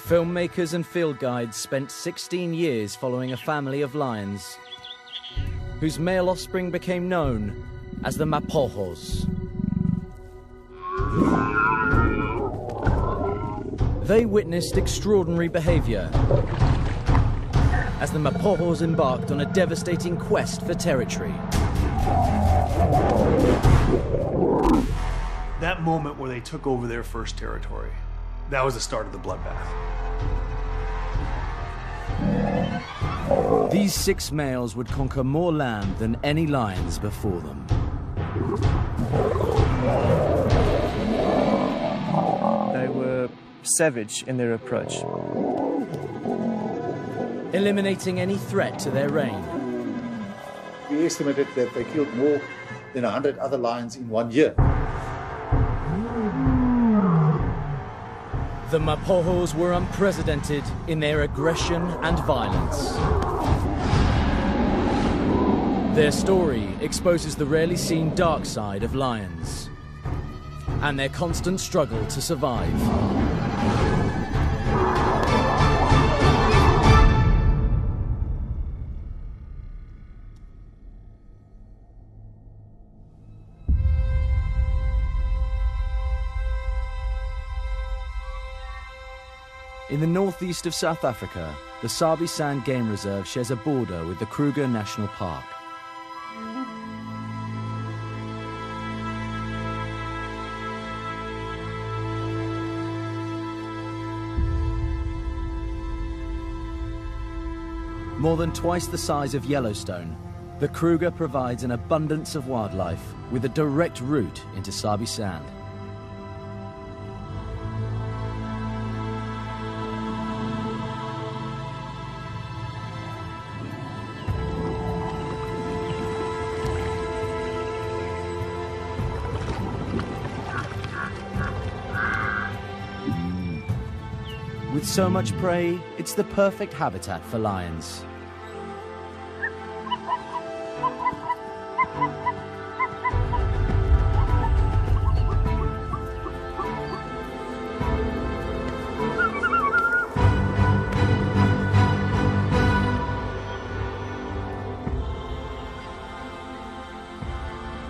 Filmmakers and field guides spent 16 years following a family of lions, whose male offspring became known as the Mapojos. They witnessed extraordinary behavior as the Mapojos embarked on a devastating quest for territory. That moment where they took over their first territory, that was the start of the bloodbath. These 6 males would conquer more land than any lions before them. They were savage in their approach, eliminating any threat to their reign. We estimated that they killed more than 100 other lions in 1 year. The Mapojos were unprecedented in their aggression and violence. Their story exposes the rarely seen dark side of lions and their constant struggle to survive. In the northeast of South Africa, the Sabi Sand Game Reserve shares a border with the Kruger National Park. More than twice the size of Yellowstone, the Kruger provides an abundance of wildlife with a direct route into Sabi Sand. With so much prey, it's the perfect habitat for lions.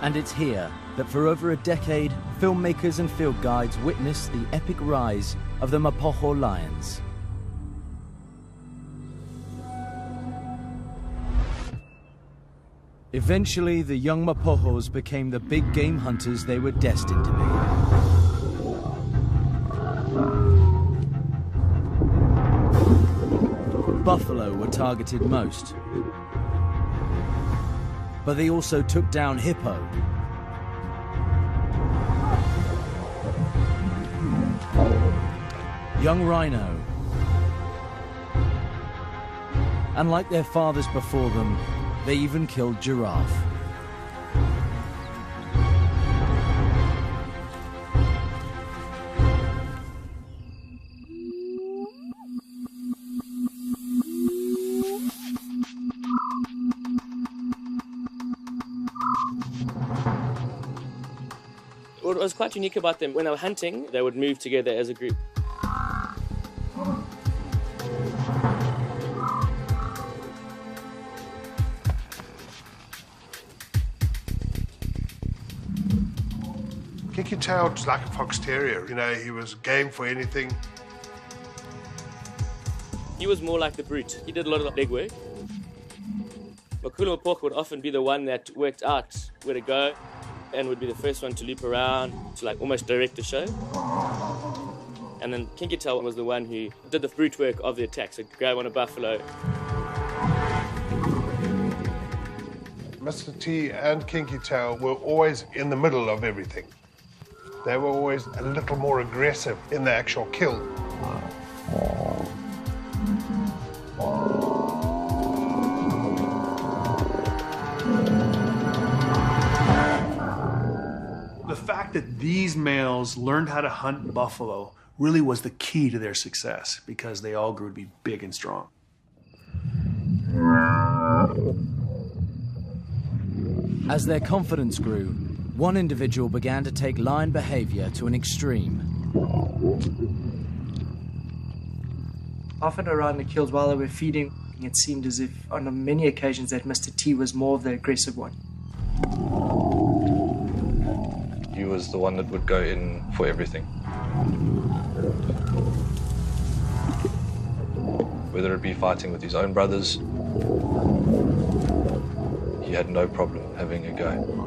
And it's here that for over a decade, filmmakers and field guides witnessed the epic rise of the Mapojo lions. Eventually, the young Mapojos became the big game hunters they were destined to be. Buffalo were targeted most, but they also took down hippo, young rhino, and like their fathers before them, they even killed giraffe. What was quite unique about them, when they were hunting, they would move together as a group. Kinky Tail was like a fox terrier, you know, he was game for anything. He was more like the brute. He did a lot of leg work. Makula Mapocho would often be the one that worked out where to go and would be the first one to loop around, to like almost direct the show. And then Kinky Tail was the one who did the brute work of the attack, so grab on a buffalo. Mr. T and Kinky Tail were always in the middle of everything. They were always a little more aggressive in the actual kill. The fact that these males learned how to hunt buffalo really was the key to their success, because they all grew to be big and strong. As their confidence grew, one individual began to take lion behavior to an extreme. Often around the kills while they were feeding, it seemed as if on many occasions that Mr. T was more of the aggressive one. He was the one that would go in for everything. Whether it be fighting with his own brothers, he had no problem having a go.